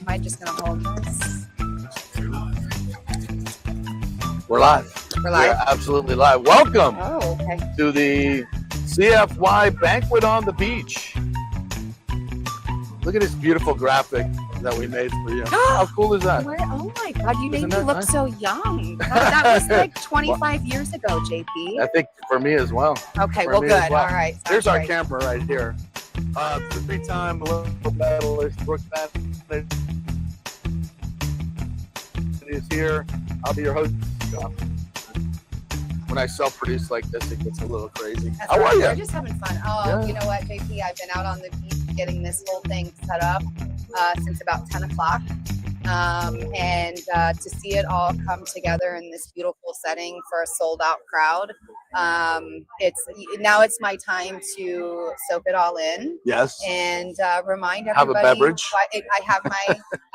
Am I just going to hold this? We're live. We're live? We're absolutely live. Welcome to the CFY Banquet on the Beach. Look at this beautiful graphic that we made for you. How cool is that? Oh my God, you made me look nice? So young. That was like 25 years ago, JP. I think for me as well. Okay, well, good. All right. Here's our camera right here. Three-time Olympic medalist Brooke Bennett is here. I'll be your host. When I self-produce like this, it gets a little crazy. How are you? We're just having fun. Oh, yeah. You know what, JP? I've been out on the beach getting this whole thing set up since about 10 o'clock. And to see it all come together in this beautiful setting for a sold-out crowd, it's my time to soak it all in. Yes. And remind everybody. Have a beverage.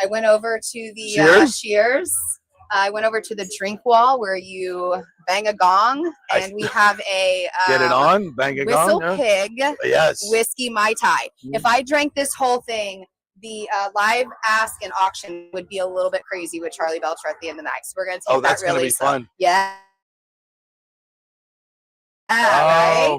I went over to the Cheers. I went over to the drink wall where you bang a gong, and we have a get it on, bang a Whistle gong, Pig whiskey Mai Tai. If I drank this whole thing, the live ask and auction would be a little bit crazy with Charlie Belcher at the end of the night. So we're going to take that really slow. Gonna be fun. Yeah. Right?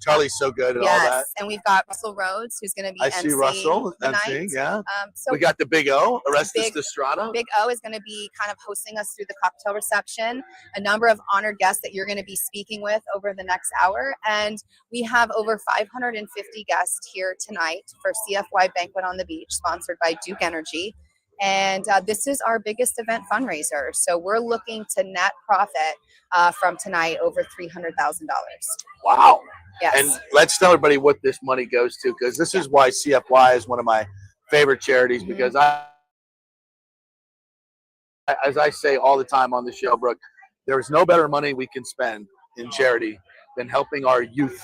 Charlie's so good at all that. And we've got Russell Rhodes, who's going to be MC Russell, MC, yeah. So we got the Big O, Orestes Destrada. Big O is going to be kind of hosting us through the cocktail reception. A number of honored guests that you're going to be speaking with over the next hour. And we have over 550 guests here tonight for CFY Banquet on the Beach, sponsored by Duke Energy. And this is our biggest event fundraiser. So we're looking to net profit from tonight over $300,000. Wow. Yes. And let's tell everybody what this money goes to, because this is why CFY is one of my favorite charities, because as I say all the time on the show, Brooke, there is no better money we can spend in charity than helping our youth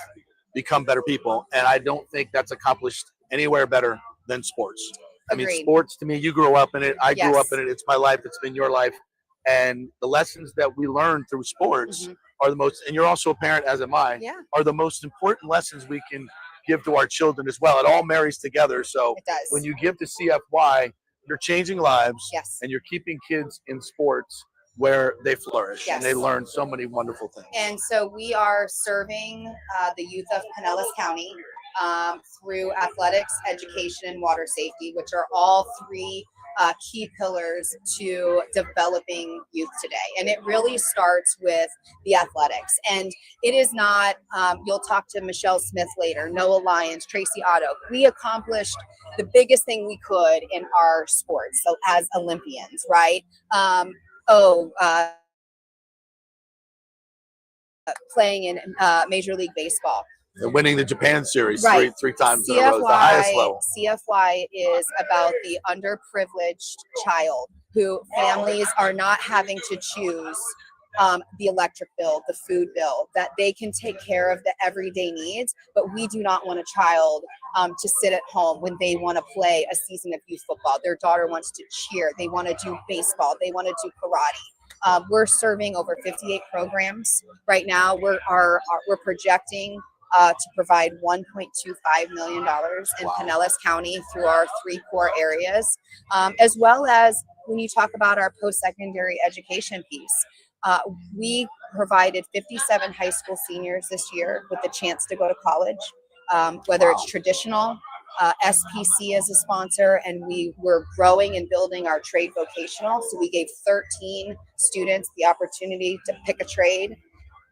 become better people. And I don't think that's accomplished anywhere better than sports. Agreed. I mean, sports to me, you grew up in it. I grew up in it. It's my life. It's been your life. And the lessons that we learn through sports are the most, and you're also a parent, as am I, are the most important lessons we can give to our children as well. It all marries together. So when you give to CFY, you're changing lives and you're keeping kids in sports where they flourish and they learn so many wonderful things. And so we are serving the youth of Pinellas County through athletics, education, and water safety, which are all three key pillars to developing youth today. And it really starts with the athletics. And it is not, you'll talk to Michelle Smith later, Noah Lyons, Tracy Otto. We accomplished the biggest thing we could in our sports, so as Olympians, right? Playing in Major League Baseball. And winning the Japan series three times in a row, the highest level. CFY is about the underprivileged child who families are not having to choose the electric bill, the food bill, that they can take care of the everyday needs. But we do not want a child to sit at home when they want to play a season of youth football. Their daughter wants to cheer. They want to do baseball. They want to do karate. We're serving over 58 programs right now. We're projecting to provide $1.25 million in Pinellas County through our three core areas, as well as when you talk about our post-secondary education piece. We provided 57 high school seniors this year with the chance to go to college, whether it's traditional, SPC as a sponsor, and we were growing and building our trade vocational. So we gave 13 students the opportunity to pick a trade,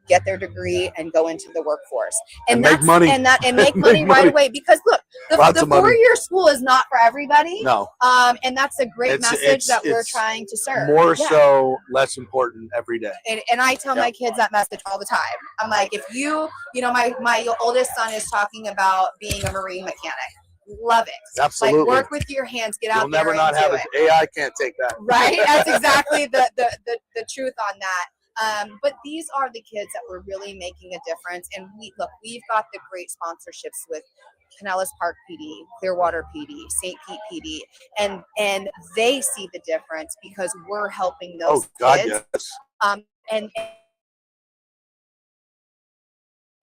get their degree, and go into the workforce, and make money, and make money right away. Because look, the 4-year school is not for everybody. No, and that's a great message that we're trying to serve. More so, less important every day. And I tell my kids that message all the time. I'm like, if you know, my oldest son is talking about being a marine mechanic. Love it. Absolutely. Like, work with your hands. Get out there. You'll never not have it. AI can't take that. Right. That's exactly the truth on that. But these are the kids that were really making a difference. And we've got the great sponsorships with Pinellas Park PD, Clearwater PD, St. Pete PD, and they see the difference because we're helping those kids. Yes.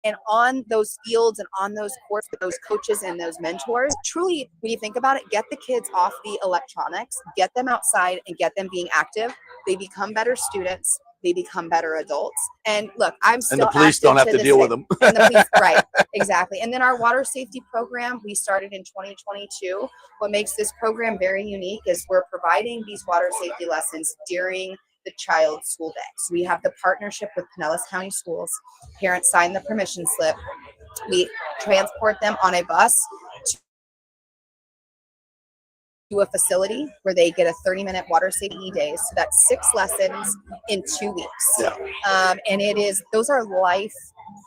And on those fields and on those courts with those coaches and those mentors, truly, when you think about it, get the kids off the electronics, get them outside and get them being active. They become better students. They become better adults. And look, I'm still. And the police don't have to deal with them. And the police, right, exactly. And then our water safety program, we started in 2022. What makes this program very unique is we're providing these water safety lessons during the child's school day. So we have the partnership with Pinellas County Schools. Parents sign the permission slip. We transport them on a bus to a facility where they get a 30-minute water safety day. So that's 6 lessons in 2 weeks. Yeah. And those are life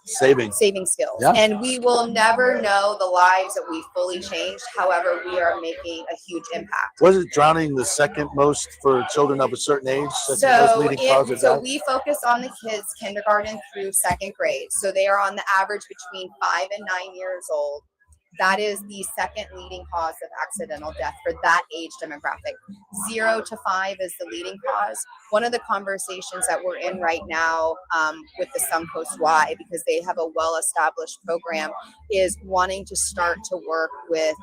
saving skills. Yeah. And we will never know the lives that we fully changed. However, we are making a huge impact. Was it drowning the second most for children of a certain age? So we focus on the kids kindergarten through 2nd grade. So they are on the average between 5 and 9 years old. That is the second leading cause of accidental death for that age demographic. 0 to 5 is the leading cause. One of the conversations that we're in right now with the Suncoast Y, because they have a well-established program, is wanting to start to work with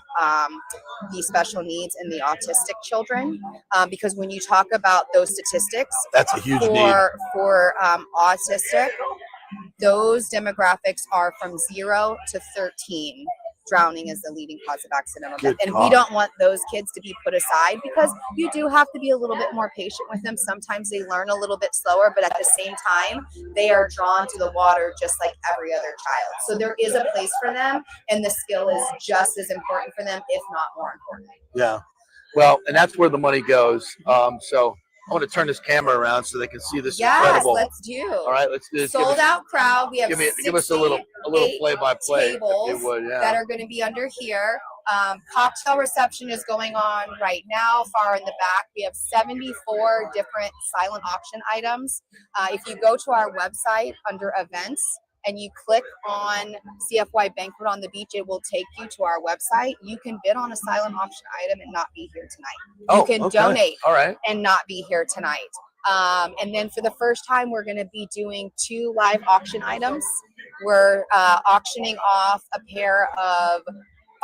the special needs and the autistic children. Because when you talk about those statistics, that's a huge need. For autistic, those demographics are from 0 to 13. Drowning is the leading cause of accidental death. And we don't want those kids to be put aside because you do have to be a little bit more patient with them. Sometimes they learn a little bit slower, but at the same time, they are drawn to the water just like every other child. So there is a place for them, and the skill is just as important for them, if not more important. Yeah. Well, and that's where the money goes. So I want to turn this camera around so they can see this incredible. Yes, let's do. All right, let's do this. Sold out crowd. We have give us a little play-by-play tables that are going to be under here. Cocktail reception is going on right now. Far in the back, we have 74 different silent auction items. If you go to our website under events, and you click on CFY Banquet on the Beach, it will take you to our website. You can bid on a silent auction item and not be here tonight. You can donate and not be here tonight. And then for the first time, we're going to be doing 2 live auction items. We're auctioning off a pair of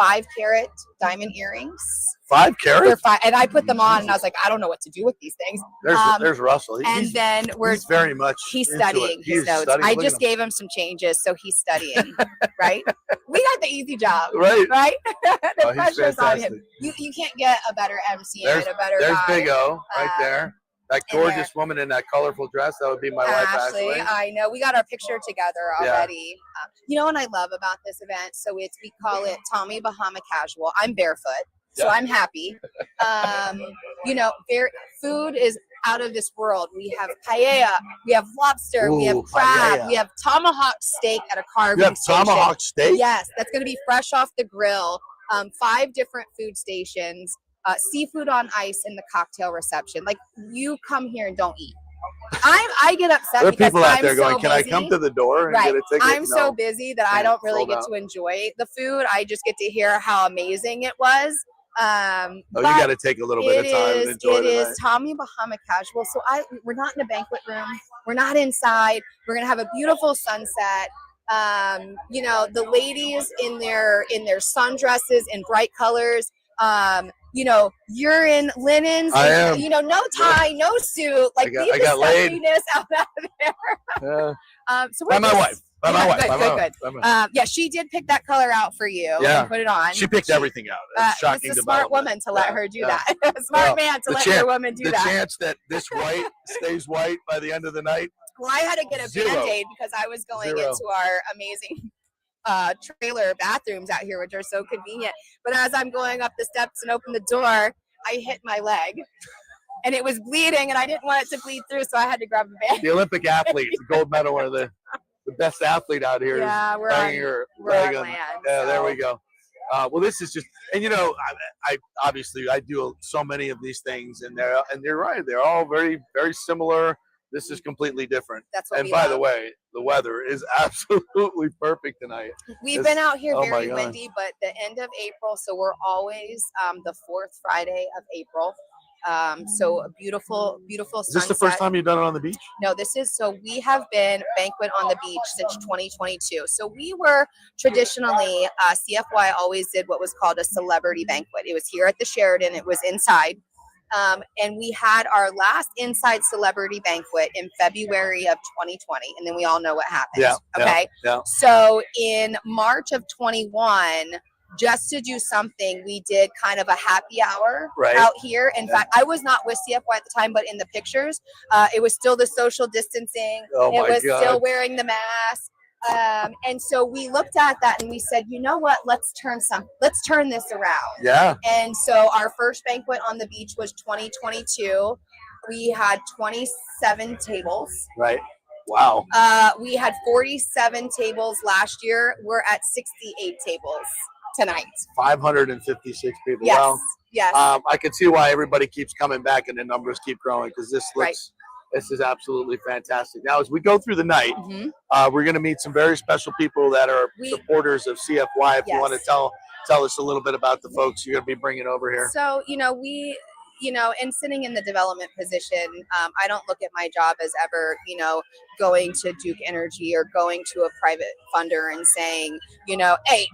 5-carat diamond earrings. 5 carat? And I put them on, and I was like, I don't know what to do with these things. There's Russell. He's very much. He's studying his notes. I just gave him some changes, so he's studying. Right? We got the easy job. Right? The pressure's on him. You can't get a better MC and a better guy. There's Big O right there. That gorgeous woman in that colorful dress, that would be my wife, Ashley. I know. We got our picture together already. You know what I love about this event? So we call it Tommy Bahama Casual. I'm barefoot, so I'm happy. Food is out of this world. We have paella, we have lobster, we have crab, we have tomahawk steak at a carving station. You have tomahawk steak? Yes, that's going to be fresh off the grill. 5 different food stations. Seafood on ice in the cocktail reception. Like, you come here and don't eat. I get upset because people out there going, so can I come to the door and get a ticket? I'm so busy that I don't really get to enjoy the food. I just get to hear how amazing it was. You got to take a little bit of time and enjoy it. It is Tommy Bahama Casual. So we're not in a banquet room. We're not inside. We're going to have a beautiful sunset. The ladies in their sundresses in bright colors. you're in linens, I am. no tie, no suit, like leave the sexiness out of there. So we're my wife. Good. Yeah, she did pick that color out for you and put it on. She picked everything out. It's shocking. It's a smart woman to let her do that. Smart man to let your woman do that. The chance that this white stays white by the end of the night. Well, I had to get a Band-Aid because I was going into our amazing trailer bathrooms out here, which are so convenient. But as I'm going up the steps and open the door, I hit my leg. And it was bleeding, and I didn't want it to bleed through, so I had to grab a band. The Olympic athlete, the gold medal winner, the best athlete out here. Yeah, we're on land. Yeah, so. There we go. Well, this is just, and I obviously I do so many of these things, and you're right, they're all very, very similar. This is completely different. That's what. And by the way, the weather is absolutely perfect tonight. We've been out here very windy, but the end of April, so we're always the fourth Friday of April. So a beautiful sunset. Is this the first time you've done it on the beach? No, we have been Banquet on the beach since 2022. So we were traditionally, CFY always did what was called a celebrity banquet. It was here at the Sheraton. It was inside. And we had our last inside celebrity banquet in February of 2020. And then we all know what happened. Yeah, okay. Yeah. So in March of 21, just to do something, we did kind of a happy hour out here. In fact, I was not with CFY at the time, but in the pictures, it was still the social distancing. It was still wearing the mask. And so we looked at that and we said, you know what, let's turn this around. Yeah. And so our first banquet on the beach was 2022. We had 27 tables. Right. Wow. We had 47 tables last year. We're at 68 tables tonight. 556 people. Yes. Wow. Yes. I can see why everybody keeps coming back and the numbers keep growing, because this is absolutely fantastic. Now, as we go through the night, we're going to meet some very special people that are supporters of CFY. If you want to tell us a little bit about the folks you're going to be bringing over here. So, and sitting in the development position, I don't look at my job as ever, going to Duke Energy or going to a private funder and saying, hey,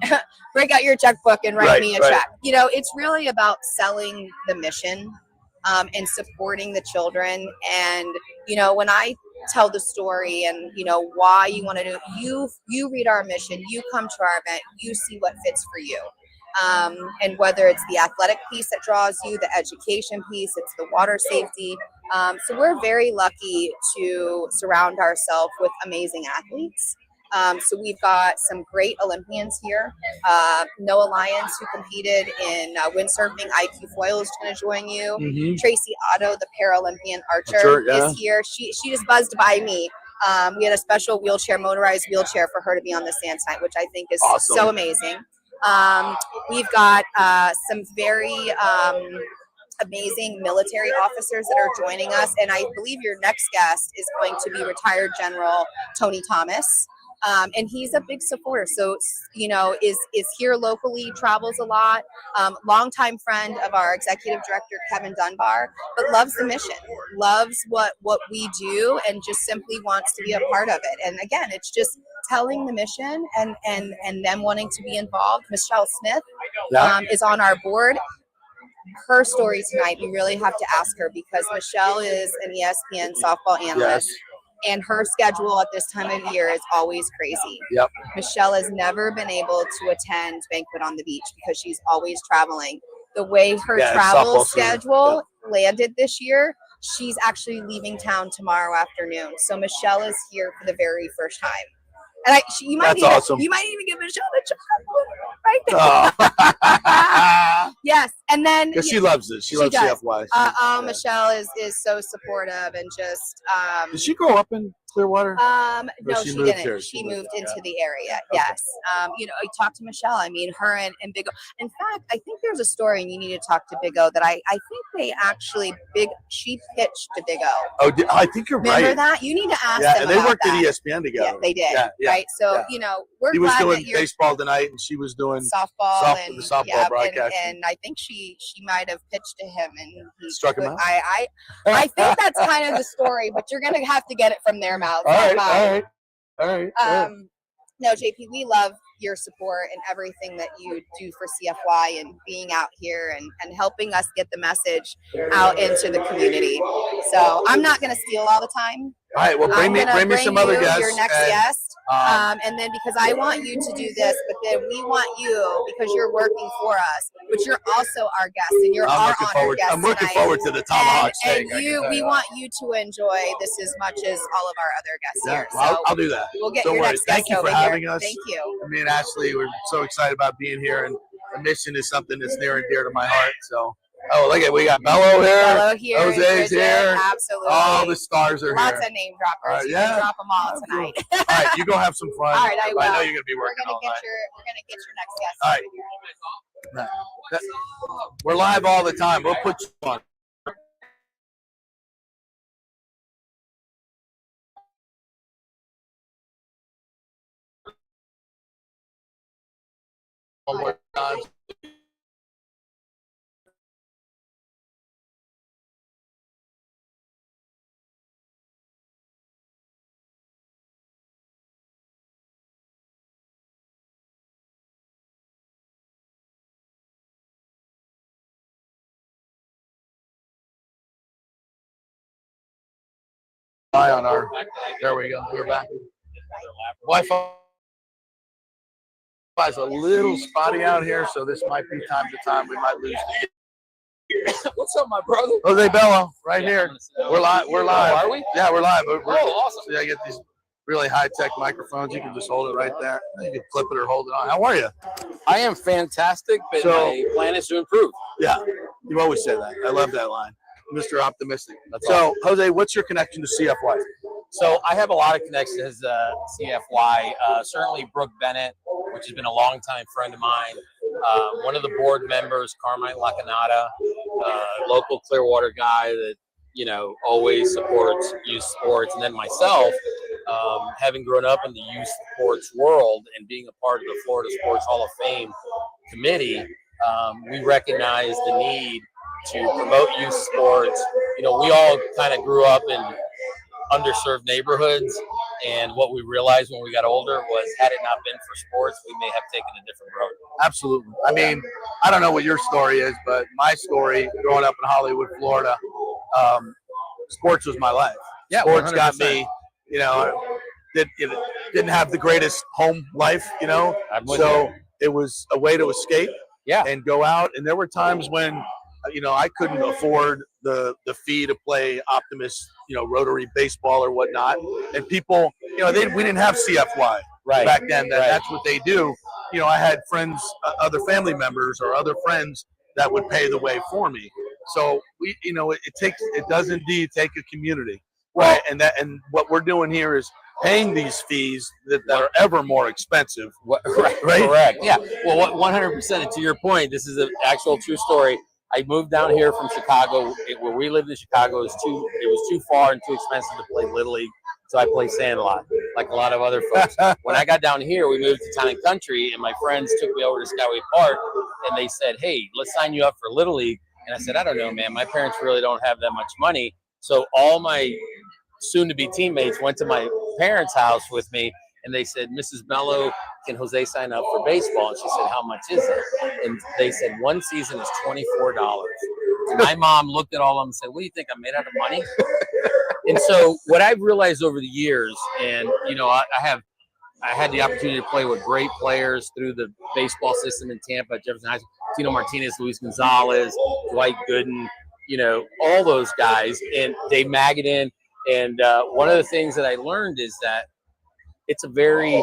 break out your checkbook and write me a check. It's really about selling the mission and supporting the children. And, when I tell the story and, why you want to do it, you read our mission, you come to our event, you see what fits for you. And whether it's the athletic piece that draws you, the education piece, it's the water safety. So we're very lucky to surround ourselves with amazing athletes. So we've got some great Olympians here. Noah Lyons, who competed in windsurfing, IQ foil, is going to join you. Mm-hmm. Tracy Otto, the Paralympian archer, is here. She just buzzed by me. We had a special motorized wheelchair for her to be on the stand tonight, which I think is so amazing. We've got some very amazing military officers that are joining us, and I believe your next guest is going to be retired General Tony Thomas. And he's a big supporter. So, is here locally, travels a lot, longtime friend of our executive director, Kevin Dunbar, but loves the mission, loves what we do, and just simply wants to be a part of it. And again, it's just telling the mission and them wanting to be involved. Michelle Smith is on our board. Her story tonight, we really have to ask her, because Michelle is an ESPN softball analyst. And her schedule at this time of year is always crazy. Yep. Michelle has never been able to attend Banquet on the Beach because she's always traveling. The way her travel schedule landed this year, she's actually leaving town tomorrow afternoon. So Michelle is here for the very first time. And you might even give Michelle the chocolate right there. Yes, and then because she loves this, she loves CFY. Michelle is so supportive and just. Did she grow up in Clearwater? No, she didn't. She moved into the area. Okay. Yes. I talked to Michelle. I mean, her and Big O. In fact, I think there's a story, and you need to talk to Big O, that I think they actually she pitched to Big O. Oh, I think you're right. Remember that? You need to ask them. Yeah, and they worked at ESPN together. Yeah, they did. Yeah. Right. So we're he was glad doing baseball tonight, and she was doing softball the softball broadcast. And I think she might have pitched to him, and he struck him out. I think that's kind of the story, but you're gonna have to get it from their mouth. All right. No, JP, we love your support and everything that you do for CFY and being out here and helping us get the message out into the community. So I'm not going to steal all the time. All right, well, bring me some other guests. Your next guest. And then because I want you to do this, but then we want you because you're working for us, but you're also our guest and you're our honored guest. I'm looking forward to the tomahawk steak. And we want you to enjoy this as much as all of our other guests here. So I'll do that. We'll get Don't your worry. next Thank guest you for over having here. us. Thank you. Me and Ashley, we're so excited about being here, and the mission is something that's near and dear to my heart. So. Oh, look at we got Bello here. Jose's here. Absolutely. All the stars are Lots here. Lots of name droppers. Yeah. You can drop them all tonight. All right, you go have some fun. All right, I will. I know you're gonna be working all night. We're gonna get your next guest. All right. We're live all the time. We'll put you on. One more time. On our, there we go. We're back. Wi-Fi is a little spotty out here, so this might be time to time we might lose. What's up, my brother? Jose Bello, right here. We're live. We're live. Oh, are we? Yeah, we're live. Awesome. So I get these really high-tech microphones. You can just hold it right there. You can clip it or hold it on. How are you? I am fantastic, but my plan is to improve. Yeah, you always say that. I love that line. Mr. Optimistic. That's awesome. Jose, what's your connection to CFY? So I have a lot of connections to CFY. Certainly Brooke Bennett, which has been a longtime friend of mine. One of the board members, Carmine Lacanata, local Clearwater guy that, you know, always supports youth sports. And then myself, having grown up in the youth sports world and being a part of the Florida Sports Hall of Fame committee, we recognize the need to promote youth sports. You know, we all kind of grew up in underserved neighborhoods, and what we realized when we got older was, had it not been for sports, we may have taken a different road. Absolutely. I mean, I don't know what your story is, but my story growing up in Hollywood, Florida, sports was my life. Yeah, sports 100%. got me, you know, didn't have the greatest home life, you know, so it was a way to escape and go out. And there were times when, you know, I couldn't afford the fee to play Optimist, you know, Rotary baseball or whatnot. And people, you know, we didn't have CFY back then. That's what they do. You know, I had friends, other family members or other friends that would pay the way for me. So we, you know, it does indeed take a community, right? And what we're doing here is paying these fees that are ever more expensive. Right? Correct. Yeah. Well, 100%. And to your point, this is an actual true story. I moved down here from Chicago. Where we lived in Chicago, it was too far and too expensive to play Little League, so I played Sandlot, like a lot of other folks. When I got down here, we moved to Town and Country, and my friends took me over to Skyway Park, and they said, "Hey, let's sign you up for Little League." And I said, "I don't know, man. My parents really don't have that much money." So all my soon-to-be teammates went to my parents' house with me, and they said, "Mrs. Bello, can Jose sign up for baseball?" And she said, "How much is it?" And they said, "One season is $24. And my mom looked at all of them and said, "What do you think, I'm made out of money?" And so what I've realized over the years, and, you know, I had the opportunity to play with great players through the baseball system in Tampa, Jefferson High School, Tino Martinez, Luis Gonzalez, Dwight Gooden, you know, all those guys, and Dave Magadan. And one of the things that I learned is that it's a very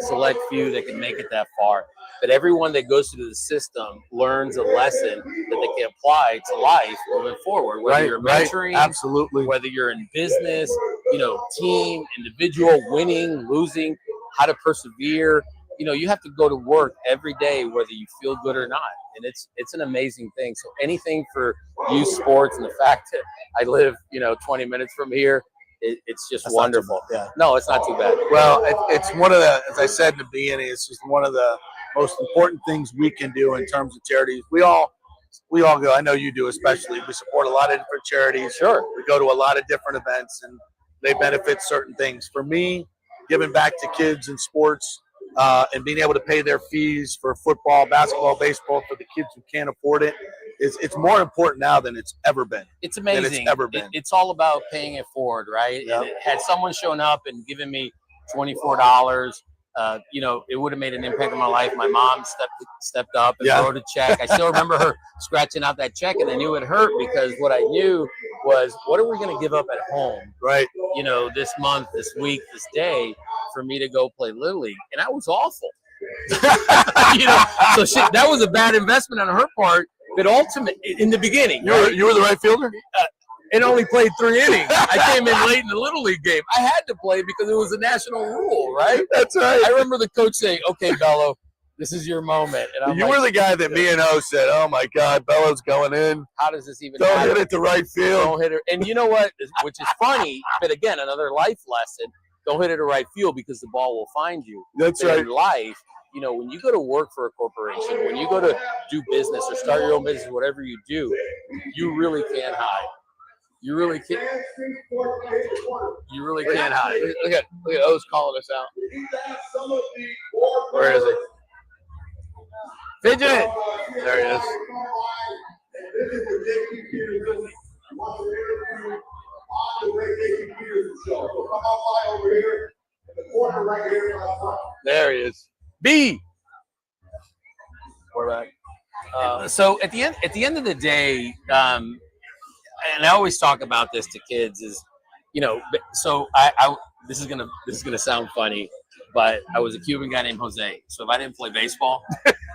select few that can make it that far. But everyone that goes through the system learns a lesson that they can apply to life moving forward. Whether you're mentoring, absolutely, whether you're in business, you know, team, individual, winning, losing, how to persevere. You know, you have to go to work every day, whether you feel good or not. And it's an amazing thing. So anything for youth sports, and the fact that I live, you know, 20 minutes from here, it's just wonderful. No, it's not too bad. Well, it's one of the, as I said in the beginning, it's just one of the most important things we can do in terms of charities. We all go. I know you do, especially. We support a lot of different charities. Sure. We go to a lot of different events, and they benefit certain things. For me, giving back to kids in sports and being able to pay their fees for football, basketball, baseball for the kids who can't afford it. It's more important now than it's ever been. It's amazing. Than it's ever been. It's all about paying it forward, right? Yep. And had someone shown up and given me $24, it would have made an impact on my life. My mom stepped up and wrote a check. I still remember her scratching out that check, and I knew it hurt because what I knew was, what are we going to give up at home? Right. This month, this week, this day, for me to go play Little League, and that was awful. So that was a bad investment on her part. But ultimately, in the beginning, you were the right fielder. And only played 3 innings. I came in late in the Little League game. I had to play because it was a national rule, right? That's right. I remember the coach saying, "Okay, Bello, this is your moment." And you were the guy that me and O said, "Oh my God, Bello's going in. How does this even? Don't hit it to right field. Don't hit it." And you know what? Which is funny, but again, another life lesson: don't hit it to right field because the ball will find you. That's but right. In life, when you go to work for a corporation, when you go to do business or start your own business, whatever you do, you really can't hide. You really can't. You really can't hide. Look at O's calling us out. Where is he? Fidget. There he is. There he is. B. Quarterback. So at the end of the day, and I always talk about this to kids is, so I this is gonna sound funny, but I was a Cuban guy named Jose. So if I didn't play baseball,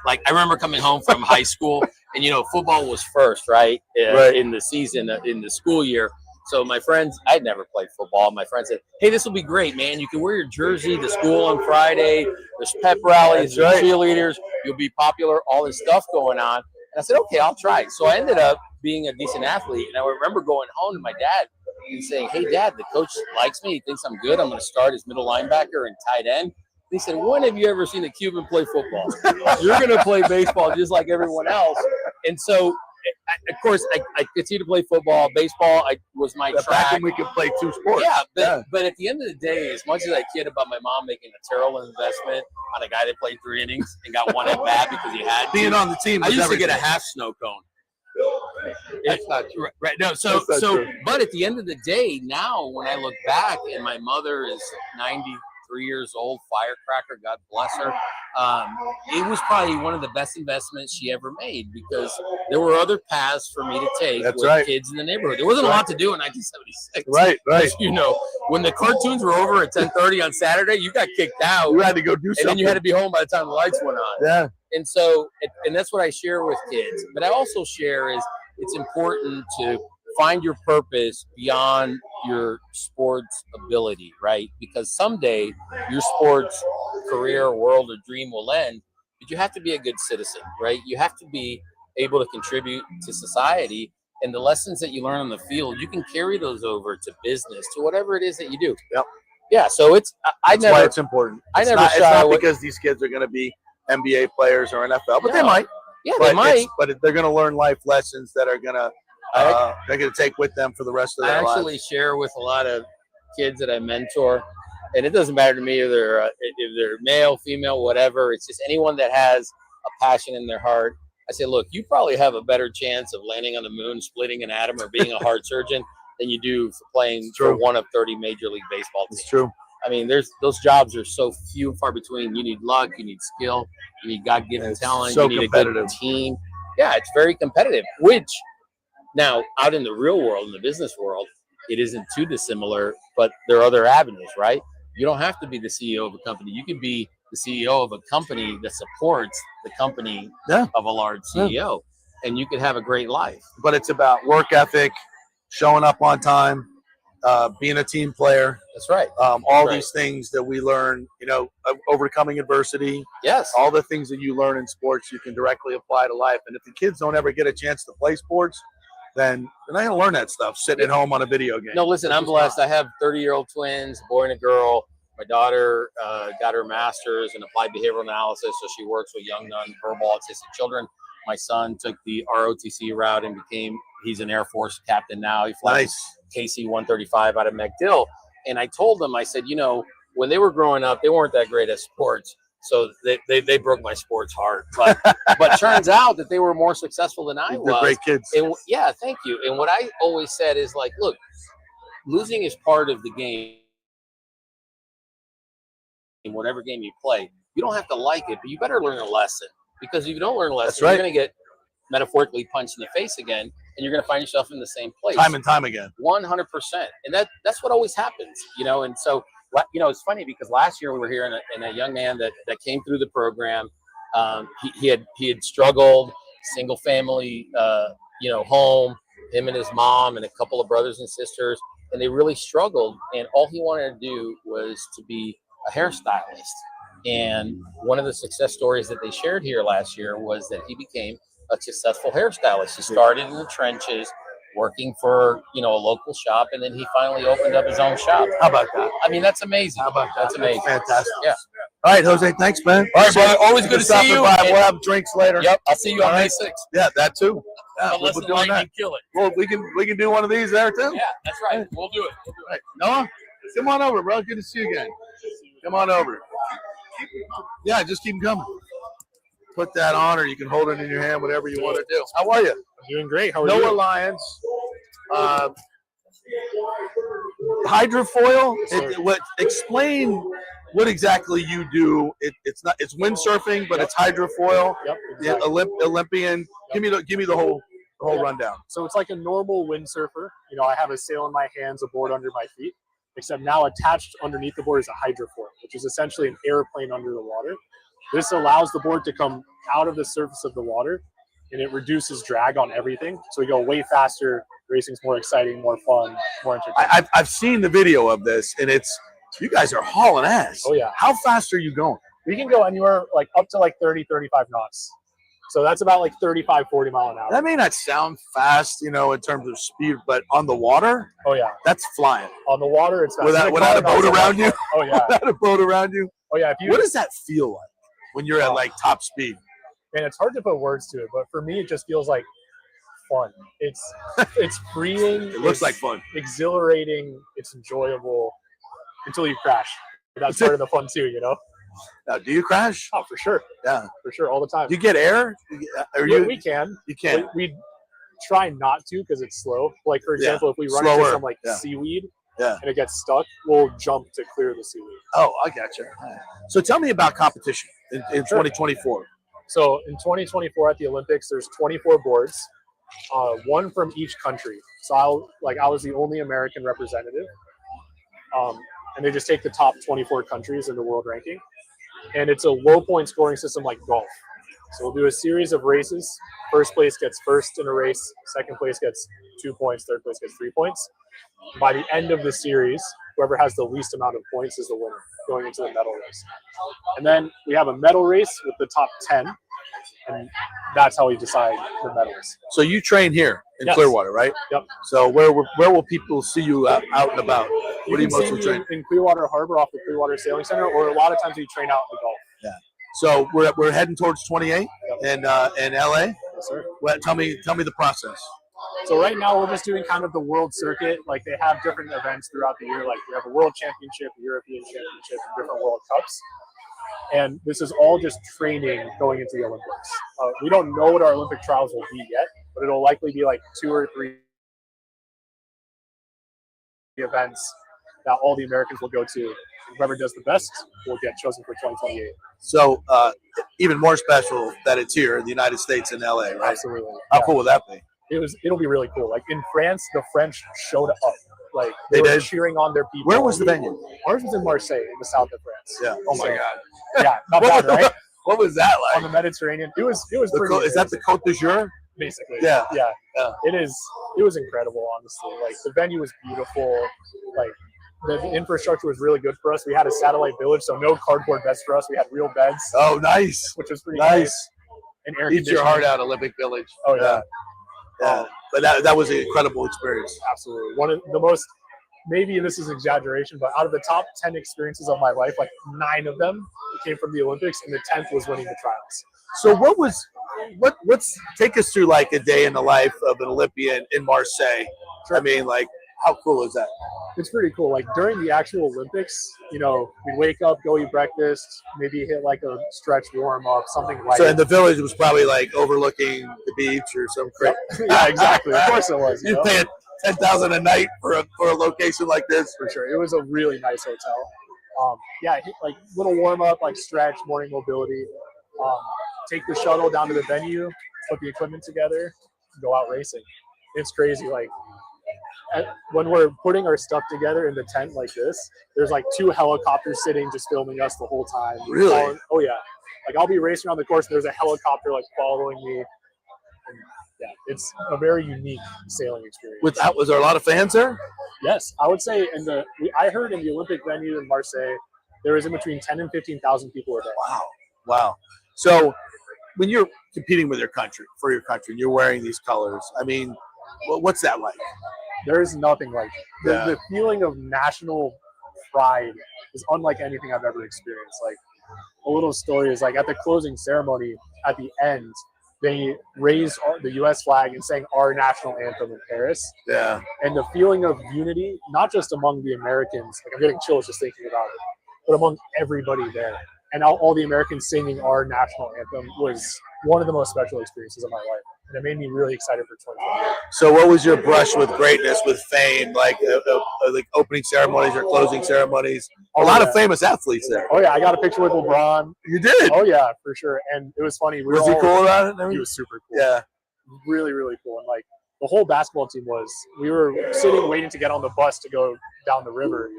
like I remember coming home from high school, and football was first, right? In the season, in the school year. So my friends, I'd never played football. My friend said, "Hey, this will be great, man. You can wear your jersey to school on Friday. There's pep rallies, there's cheerleaders. You'll be popular. All this stuff going on." And I said, "Okay, I'll try." So I ended up being a decent athlete. And I remember going home to my dad and saying, "Hey, Dad, the coach likes me. He thinks I'm good. I'm going to start as middle linebacker and tight end." He said, "When have you ever seen a Cuban play football? You're going to play baseball just like everyone else." And so, of course, I continued to play football. Baseball was my track. Back when we could play 2 sports. Yeah, but at the end of the day, as much as I kid about my mom making a terrible investment on a guy that played 3 innings and got 1 at bat because he had being on the team, I used to get a half sno cone. That's not true. Right. No. So, but at the end of the day, now when I look back, and my mother is 93 years old, firecracker, God bless her. It was probably one of the best investments she ever made because there were other paths for me to take with kids in the neighborhood. There wasn't a lot to do in 1976. Right. When the cartoons were over at 10:30 on Saturday, you got kicked out. You had to go do something. And then you had to be home by the time the lights went on. Yeah. And so, and that's what I share with kids. But I also share is it's important to find your purpose beyond your sports ability, right? Because someday your sports career, world, or dream will end, but you have to be a good citizen, right? You have to be able to contribute to society. And the lessons that you learn on the field, you can carry those over to business, to whatever it is that you do. Yep. Yeah. So it's why it's important. It's not because these kids are going to be NBA players or NFL, but they might. Yeah, they might. But they're going to learn life lessons that are going to they're going to take with them for the rest of their lives. I actually share with a lot of kids that I mentor, and it doesn't matter to me if they're male, female, whatever. It's just anyone that has a passion in their heart. I say, look, you probably have a better chance of landing on the moon, splitting an atom, or being a heart surgeon than you do for playing for one of 30 Major League Baseball teams. It's true. I mean, those jobs are so few and far between. You need luck, you need skill, you need God-given talent, you need a good team. Yeah, it's very competitive, which now out in the real world, in the business world, it isn't too dissimilar, but there are other avenues, right? You don't have to be the CEO of a company. You can be the CEO of a company that supports the company of a large CEO, and you could have a great life. But it's about work ethic, showing up on time, being a team player. That's right. All these things that we learn, overcoming adversity. Yes. All the things that you learn in sports, you can directly apply to life. And if the kids don't ever get a chance to play sports, then they're not going to learn that stuff sitting at home on a video game. No, listen, I'm blessed. I have 30-year-old twins, a boy and a girl. My daughter got her master's in applied behavioral analysis, so she works with young non-verbal autistic children. My son took the ROTC route and he's an Air Force captain now. He flies KC-135 out of MacDill. And I told them, I said, when they were growing up, they weren't that great at sports. So they broke my sports heart. But turns out that they were more successful than I was. They're great kids. And yeah, thank you. And what I always said is like, look, losing is part of the game. In whatever game you play, you don't have to like it, but you better learn a lesson. Because if you don't learn a lesson, you're going to get metaphorically punched in the face again, and you're going to find yourself in the same place. Time and time again. 100%. And that's what always happens, and so, it's funny because last year we were here and a young man that came through the program. He had struggled, single family, home, him and his mom and a couple of brothers and sisters, and they really struggled. And all he wanted to do was to be a hairstylist. And one of the success stories that they shared here last year was that he became a successful hairstylist. He started in the trenches, working for a local shop, and then he finally opened up his own shop. How about that? I mean, that's amazing. How about that? That's amazing. Fantastic. Yeah. All right, Jose. Thanks, man. All right, brother. Always good to see you. We'll have drinks later. Yep. I'll see you on May 6th. Yeah, that too. Yeah, Unless we'll the do lightning that. kill it. Well, we can do one of these there too. Yeah, that's right. We'll do it. All right. Noah, come on over, bro. Good to see you again. Come on over. Yeah, just keep them coming. Put that on, or you can hold it in your hand, whatever you want to do. How are you? I'm doing great. How are you? Noah Lyons. Hydrofoil. Explain what exactly you do. It's windsurfing, but it's hydrofoil. Yep. Exactly. Olympian. Yep. Give me the whole rundown. So it's like a normal windsurfer. I have a sail in my hands, a board under my feet, except now attached underneath the board is a hydrofoil, which is essentially an airplane under the water. This allows the board to come out of the surface of the water, and it reduces drag on everything. So we go way faster. Racing's more exciting, more fun, more entertaining. I've seen the video of this, and you guys are hauling ass. Oh, yeah. How fast are you going? We can go anywhere up to 30, 35 knots. So that's about 35, 40 mile an hour. That may not sound fast, in terms of speed, but on the water, oh yeah, that's flying. On the water, it's fast. Without a boat around you? Oh yeah. Without a boat around you? Oh yeah. What does that feel like when you're at top speed? Man, it's hard to put words to it, but for me, it just feels like fun. It's freeing. It looks like fun. Exhilarating. It's enjoyable until you crash. That's part of the fun too, Now, do you crash? Oh, for sure. Yeah, for sure, all the time. Do you get air? We can. You can. We try not to because it's slow. Like for example, if we run into some seaweed, and it gets stuck, we'll jump to clear the seaweed. Oh, I gotcha. So tell me about competition in 2024. So in 2024 at the Olympics, there's 24 boards, one from each country. So I was the only American representative, and they just take the top 24 countries in the world ranking, and it's a low point scoring system like golf. So we'll do a series of races. First place gets first in a race. Second place gets 2 points. Third place gets 3 points. By the end of the series, whoever has the least amount of points is the winner, going into the medal race. And then we have a medal race with the top 10, and that's how we decide the medals. So you train here in Clearwater, right? Yep. So where will people see you out and about? What do you mostly train? In Clearwater Harbor off the Clearwater Sailing Center, or a lot of times we train out in the Gulf. Yeah. So we're heading towards 28 in LA. Yes, sir. Well, tell me the process. So right now we're just doing kind of the world circuit. Like they have different events throughout the year. Like we have a world championship, a European championship, and different world cups. And this is all just training going into the Olympics. We don't know what our Olympic trials will be yet, but it'll likely be 2 or 3 events that all the Americans will go to. Whoever does the best will get chosen for 2028. So even more special that it's here in the United States in LA, right? Absolutely. How cool will that be? It'll be really cool. Like in France, the French showed up. Like they were cheering on their people. Where was the venue? Ours was in Marseille, in the south of France. Yeah. Oh my God. Yeah, not bad, right? What was that like? On the Mediterranean. It was pretty amazing. Is that the Côte d'Azur? Basically. Yeah. It was incredible, honestly. Like the venue was beautiful. Like the infrastructure was really good for us. We had a satellite village, so no cardboard beds for us. We had real beds. Oh, nice. Which was pretty nice. And air Eat your heart out, Olympic Village. Oh yeah. But that was an incredible experience. Absolutely. One of the most, maybe this is exaggeration, but out of the top 10 experiences of my life, 9 of them came from the Olympics, and the 10th was winning the trials. So what's take us through a day in the life of an Olympian in Marseille? Sure. I mean, How cool is that? It's pretty cool. Like during the actual Olympics, you know, we wake up, go eat breakfast, maybe hit like a stretch warm up, something like. So, and the village was probably like overlooking the beach or some crap. Yeah, exactly. Of course it was. You pay $10,000 a night for a location like this. For sure, it was a really nice hotel. Yeah, like little warm up, like stretch, morning mobility. Take the shuttle down to the venue, put the equipment together, go out racing. It's crazy. Like when we're putting our stuff together in the tent like this, there's like 2 helicopters sitting just filming us the whole time. Really? Oh yeah. Like I'll be racing around the course and there's a helicopter like following me. And yeah, it's a very unique sailing experience. Was there a lot of fans there? Yes, I would say I heard in the Olympic venue in Marseille, there was in between 10 and 15,000 people were there. Wow. So when you're competing with your country, for your country, and you're wearing these colors, I mean, what's that like? There's nothing like it. The feeling of national pride is unlike anything I've ever experienced. Like a little story is like at the closing ceremony at the end, they raised the U.S. flag and sang our national anthem in Paris. Yeah. And the feeling of unity, not just among the Americans, like I'm getting chills just thinking about it, but among everybody there. And all the Americans singing our national anthem was one of the most special experiences of my life. And it made me really excited for 2020. So what was your brush with greatness, with fame, like opening ceremonies or closing ceremonies? A lot of famous athletes there. Oh, yeah. I got a picture with LeBron. You did? Oh, yeah, for sure. And it was funny. Was he cool about it? He was super cool. Yeah. Really, really cool. And like the whole basketball team we were sitting waiting to get on the bus to go down the river.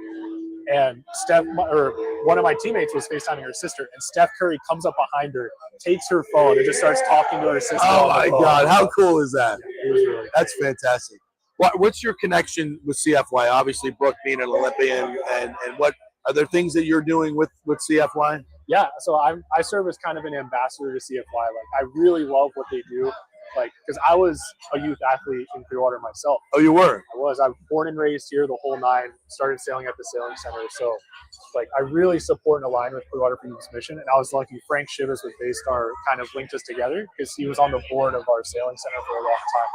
And one of my teammates was FaceTiming her sister, and Steph Curry comes up behind her, takes her phone, and just starts talking to her sister. Oh my God, how cool is that? Yeah, it was really That's fantastic. What's your connection with CFY? Obviously, Brooke being an Olympian, and what are there things that you're doing with CFY? Yeah, so I serve as kind of an ambassador to CFY. Like I really love what they do. Like, because I was a youth athlete in Clearwater myself. Oh, you were? I was born and raised here the whole 9, started sailing at the sailing center. So, like, I really support and align with Clearwater for Youth's mission. And I was lucky Frank Shivas with Baystar kind of linked us together because he was on the board of our sailing center for a long time.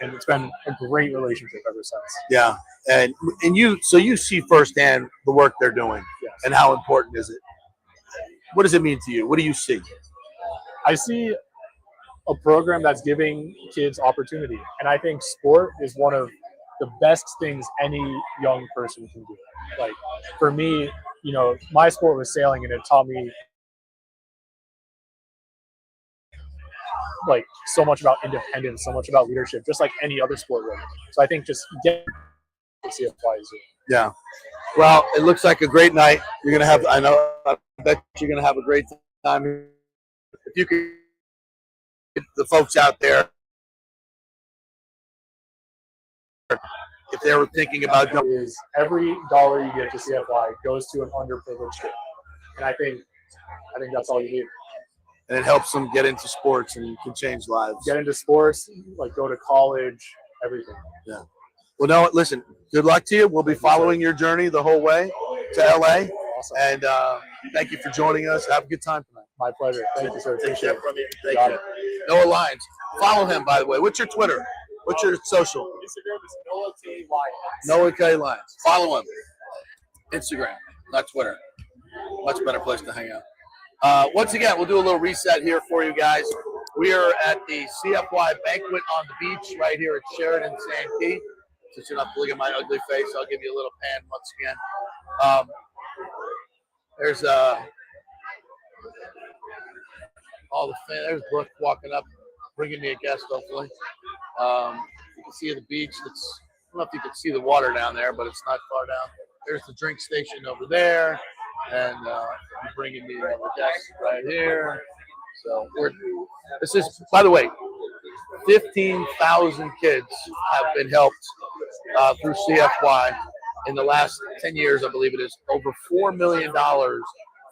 And it's been a great relationship ever since. Yeah. And you see firsthand the work they're doing. Yes. And how important is it? What does it mean to you? What do you see? I see a program that's giving kids opportunity. And I think sport is one of the best things any young person can do. Like for me, you know, my sport was sailing and it taught me like so much about independence, so much about leadership, just like any other sport would. So I think just get to see CFY is Yeah. Well, it looks like a great night. You're going to have, I bet you're going to have a great time. If you could, the folks out there, if they were thinking about is every dollar you get to CFY goes to an underprivileged kid, and I think that's all you need. And it helps them get into sports and can change lives. Get into sports, like go to college, everything. Yeah. Well, no, listen. Good luck to you. We'll be following your journey the whole way to LA. Awesome. And thank you for joining us. Have a good time tonight. My pleasure. Thank you, sir. Appreciate it. Thank you. Noah Lyons. Follow him, by the way. What's your Twitter? What's your social? Instagram is Noah K. Lyons. Noah K. Lyons. Follow him. Instagram, not Twitter. Much better place to hang out. Once again, we'll do a little reset here for you guys. We are at the CFY Banquet on the beach right here at Sheridan Santee. Since you're not looking at my ugly face, I'll give you a little pan once again. There's all the fans. There's Brooke walking up, bringing me a guest, hopefully. You can see the beach. I don't know if you can see the water down there, but it's not far down. There's the drink station over there, and I'm bringing me another guest right here. So this is, by the way, 15,000 kids have been helped through CFY in the last 10 years, I believe it is. Over $4 million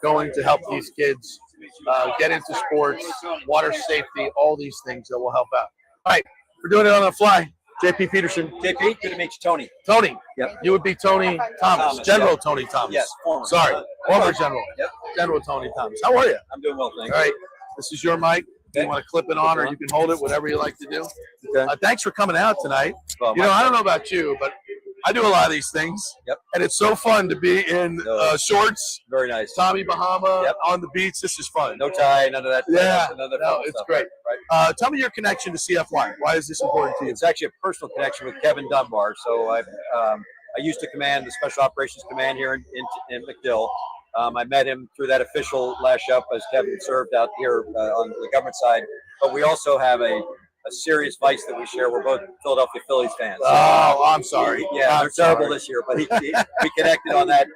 going to help these kids get into sports, water safety, all these things that will help out. All right, we're doing it on the fly. JP Peterson. JP, good to meet you, Tony. Tony. Yep. You would be Tony Thomas, General yep. Tony Thomas. Yes, former. Sorry, former General. Yep. General Tony Thomas. How are you? I'm doing well, thanks. All right, this is your mic. Okay. You want to clip it on, or you can hold it, whatever you like to do. Okay. Thanks for coming out tonight. Well, I don't know about you, but I do a lot of these things. Yep. And it's so fun to be in shorts. Very nice. Tommy Bahama on the beach. This is fun. No tie, none of that. Yeah. None of that No, it's stuff, great. Right. Tell me your connection to CFY. Why is this important to you? It's actually a personal connection with Kevin Dunbar. So I used to command the Special Operations Command here in MacDill. I met him through that official lash up as Kevin served out here on the government side. But we also have a serious vice that we share. We're both Philadelphia Phillies fans. Oh, I'm sorry. Yeah, they're terrible this year, but we connected on that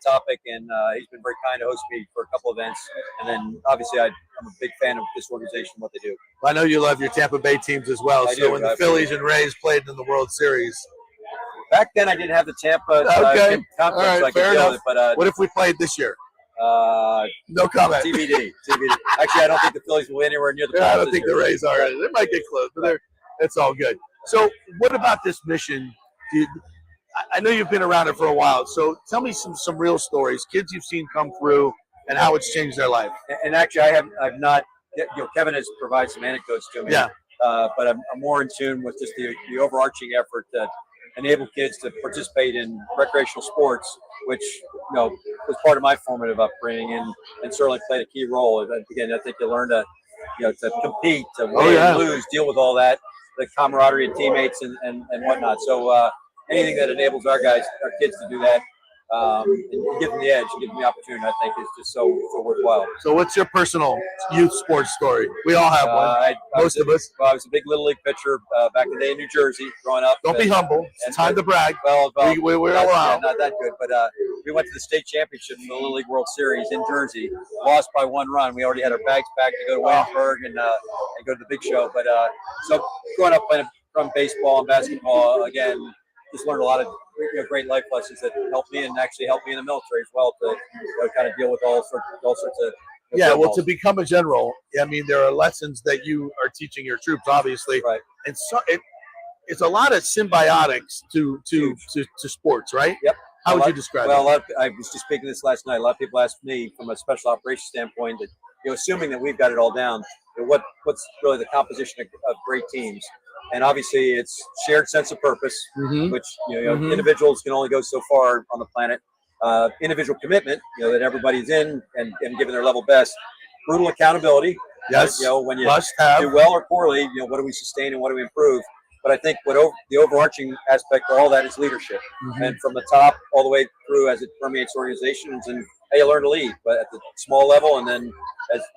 topic, and he's been very kind to host me for a couple events. And then obviously I'm a big fan of this organization, what they do. Well, I know you love your Tampa Bay teams as well. So when the Phillies and Rays played in the World Series. Back then I didn't have the Tampa conference. All right, so I fair enough. It, but what if we played this year? No comment. TBD. Actually, I don't think the Phillies will be anywhere near the playoffs. I don't think the Rays are. They might get close, but it's all good. So, what about this mission? I know you've been around it for a while. So, tell me some real stories, kids you've seen come through, and how it's changed their life. And actually, I've not. Kevin has provided some anecdotes to me. Yeah. But I'm more in tune with just the overarching effort that enable kids to participate in recreational sports, which was part of my formative upbringing and certainly played a key role. And again, I think you learn to to compete, to win, and lose, deal with all that, the camaraderie of teammates and whatnot. So anything that enables our kids to do that, and give them the edge, give them the opportunity, I think is just so worthwhile. So what's your personal youth sports story? We all have one. Most of us. Well, I was a big Little League pitcher back in the day in New Jersey growing up. Don't be humble. It's time to brag. Well, we're allowed. Not that good, but we went to the state championship in the Little League World Series in Jersey. Lost by 1 run. We already had our bags packed to go to Williamsburg and go to the big show. But so growing up playing from baseball and basketball, again, just learned a lot of great life lessons that helped me and actually helped me in the military as well to kind of deal with all sorts of well, to become a general, I mean, there are lessons that you are teaching your troops, obviously, right? And so it's a lot of symbiotics to sports, right? Yep. How would you describe it? Well, I was just speaking this last night. A lot of people ask me from a special operations standpoint that assuming that we've got it all down, what's really the composition of great teams. And obviously, it's shared sense of purpose, which individuals can only go so far on the planet. Individual commitment, that everybody's in and giving their level best. Brutal accountability. Yes. When you do well or poorly, what do we sustain and what do we improve? But I think the overarching aspect of all that is leadership, and from the top all the way through as it permeates organizations and how you learn to lead, but at the small level, and then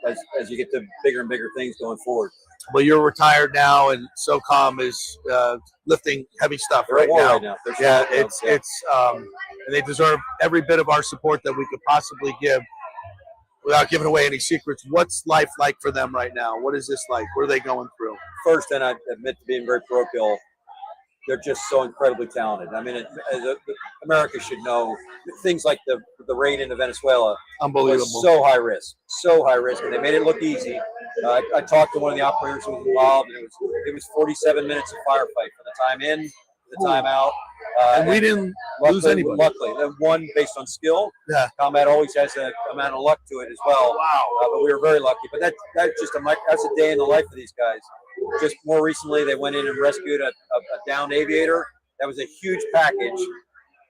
as you get to bigger and bigger things going forward. Well, you're retired now, and SOCOM is lifting heavy stuff right now. Yeah, it's and they deserve every bit of our support that we could possibly give. Without giving away any secrets, what's life like for them right now? What is this like? What are they going through? First, and I admit to being very parochial, they're just so incredibly talented. I mean, America should know things like the raid into Venezuela. Unbelievable. Was so high risk, and they made it look easy. I talked to one of the operators who was involved, and it was 47 minutes of firefight from the time in to the time out. And we didn't lose anybody. Luckily, they won based on skill. Yeah. Combat always has an amount of luck to it as well. Wow. But we were very lucky. But that's just that's a day in the life of these guys. Just more recently, they went in and rescued a downed aviator. That was a huge package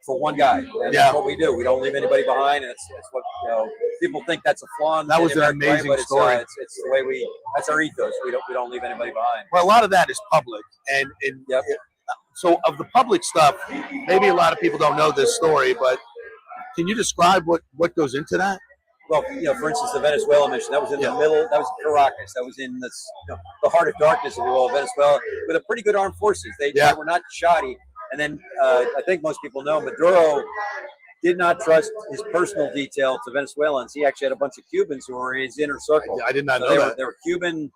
for one guy. And that's what we do. We don't leave anybody behind. And it's what people think that's a flaw. That was an amazing story. It's the way that's our ethos. We don't leave anybody behind. Well, a lot of that is public, and yep. So of the public stuff, maybe a lot of people don't know this story, but can you describe what goes into that? Well, for instance, the Venezuela mission, that was in the middle, that was Caracas, that was in this, the heart of darkness, if you will, of Venezuela, with a pretty good armed forces. They were not shoddy. And then I think most people know Maduro did not trust his personal detail to Venezuelans. He actually had a bunch of Cubans who were in his inner circle. I did not know that. They were Cuban,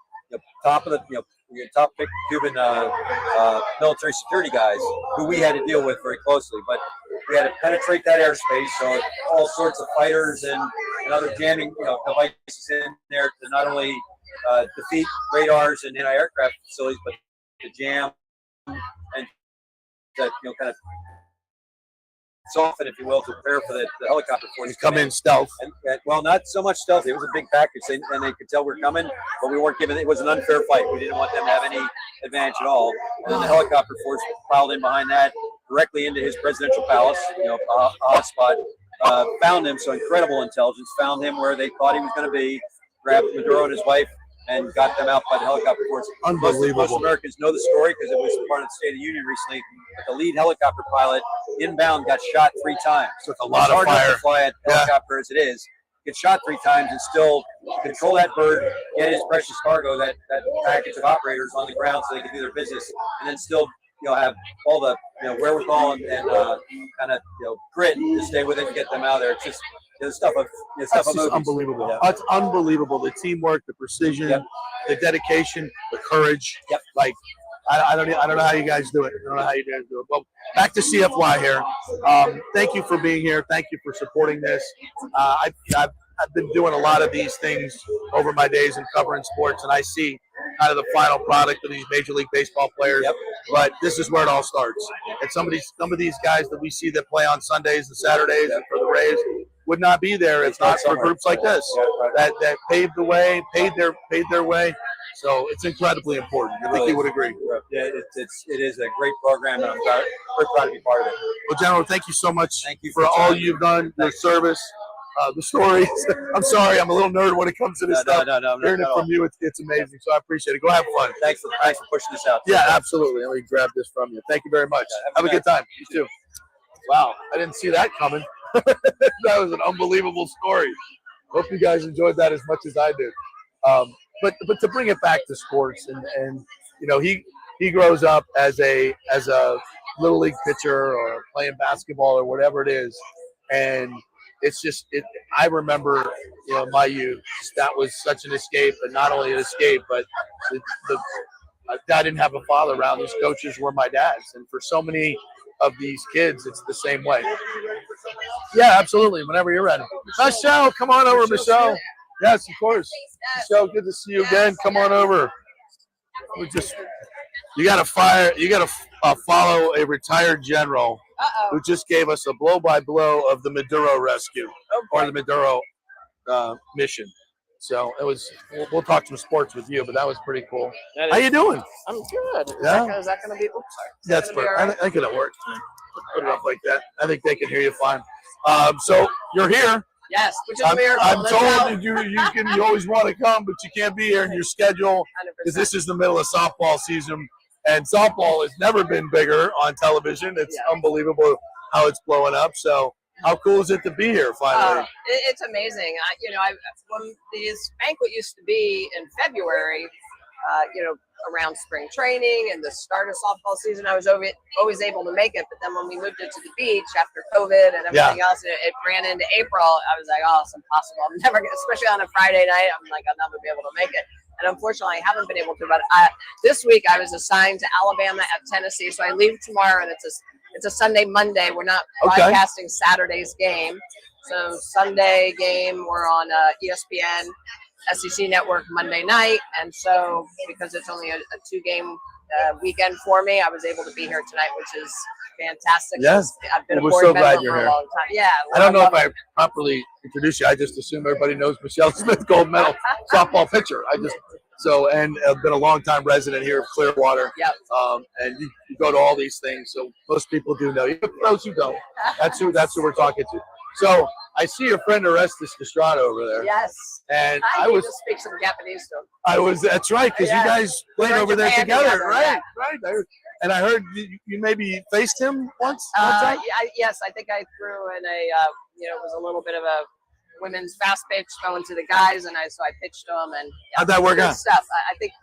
top of the, top pick Cuban military security guys who we had to deal with very closely. But we had to penetrate that airspace, so all sorts of fighters and other jamming devices in there to not only defeat radars and anti-aircraft facilities, but to jam and to kind of soften, if you will, to prepare for the helicopter forces. Come in stealth. And, well, not so much stealth. It was a big package, and they could tell we were coming, but we weren't given. It was an unfair fight. We didn't want them to have any advantage at all. And then the helicopter force piled in behind that, directly into his presidential palace, a hotspot. Found him, so incredible intelligence, found him where they thought he was going to be, grabbed Maduro and his wife, and got them out by the helicopter force. Unbelievable. Most Americans know the story because it was part of the State of the Union recently, but the lead helicopter pilot inbound got shot 3 times. Took a lot of hard fire enough to fly a helicopter as it is. Get shot 3 times and still control that bird, get his precious cargo, that package of operators on the ground so they can do their business, and then still have all the wherewithal and kind of grit to stay with it and get them out of there. It's just stuff of unbelievable. Yeah. That's unbelievable. The teamwork, the precision, the dedication, the courage. Yep. Like I don't know how you guys do it. I don't know how you guys do it. But back to CFY here. Thank you for being here. Thank you for supporting this. I've been doing a lot of these things over my days in covering sports, and I see kind of the final product of these Major League Baseball players. Yep. But this is where it all starts. And some of these guys that we see that play on Sundays and Saturdays and for the Rays would not be there if not for groups like this that paved the way, paid their way. So it's incredibly important. I think you would agree. Yeah, it is a great program, and I'm very proud to be part of it. Well, General, thank you so much. Thank you for all you've done, your service. The stories. I'm sorry, I'm a little nerd when it comes to this stuff. No, Hearing it from you, it's amazing. So I appreciate it. Go have fun. Thanks for pushing this out. Yeah, absolutely. Let me grab this from you. Thank you very much. Have a good time. You too. Wow, I didn't see that coming. That was an unbelievable story. Hope you guys enjoyed that as much as I did. But to bring it back to sports, and he grows up as a little league pitcher or playing basketball or whatever it is, and it's just I remember my youth, that was such an escape, and not only an escape, but I didn't have a father around. These coaches were my dads, and for so many of these kids, it's the same way. Yeah, absolutely. Whenever you're ready, Michelle, come on over, Michelle. Yes, of course. Michelle, good to see you again. Come on over. You got to follow a retired general who just gave us a blow-by-blow of the Maduro rescue or the Maduro mission. So it was. We'll talk some sports with you, but that was pretty cool. How you doing? I'm good. Yeah. Is that going to be? Oops, sorry. That's perfect. I think it'll work. Put it up like that. I think they can hear you fine. So you're here. Yes, which is a miracle. I'm told you always want to come, but you can't be here in your schedule because this is the middle of softball season, and softball has never been bigger on television. It's unbelievable how it's blowing up. So how cool is it to be here finally? It's amazing. When this banquet used to be in February, around spring training and the start of softball season, I was always able to make it. But then when we moved it to the beach after COVID and everything else, it ran into April. I was like, oh, it's impossible. I'm never going to, especially on a Friday night, I'm like, I'll never be able to make it. And unfortunately, I haven't been able to. But this week, I was assigned to Alabama at Tennessee. So I leave tomorrow, and it's a Sunday, Monday. We're not broadcasting Saturday's game. So Sunday game, we're on ESPN. SEC Network Monday night, and so because it's only a 2-game weekend for me, I was able to be here tonight, which is fantastic. Yes, I've been a we're board so member glad for you're a here. long time. Yeah, I don't know if I properly introduced you. I just assume everybody knows Michelle Smith, gold medal softball pitcher. And I've been a long time resident here of Clearwater. Yep. And you go to all these things, so most people do know you. But those who don't, that's who we're talking to. So I see your friend Orestes Castrado over there. Yes. And I need to speak some Japanese to him. That's right, because you guys played over there together, right? Right. And I heard you maybe faced him once. Yes, I think I threw in it was a little bit of a women's fast pitch going to the guys, and so I pitched to him, and how'd that work out? Stuff. I think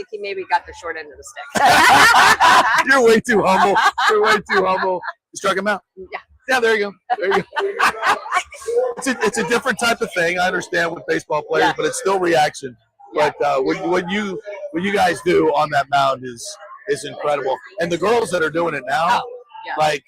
he maybe got the short end of the stick. You're way too humble. You struck him out. Yeah. Yeah, there you go. It's a different type of thing. I understand with baseball players, but it's still reaction. But what you guys do on that mound is incredible. And the girls that are doing it now, like,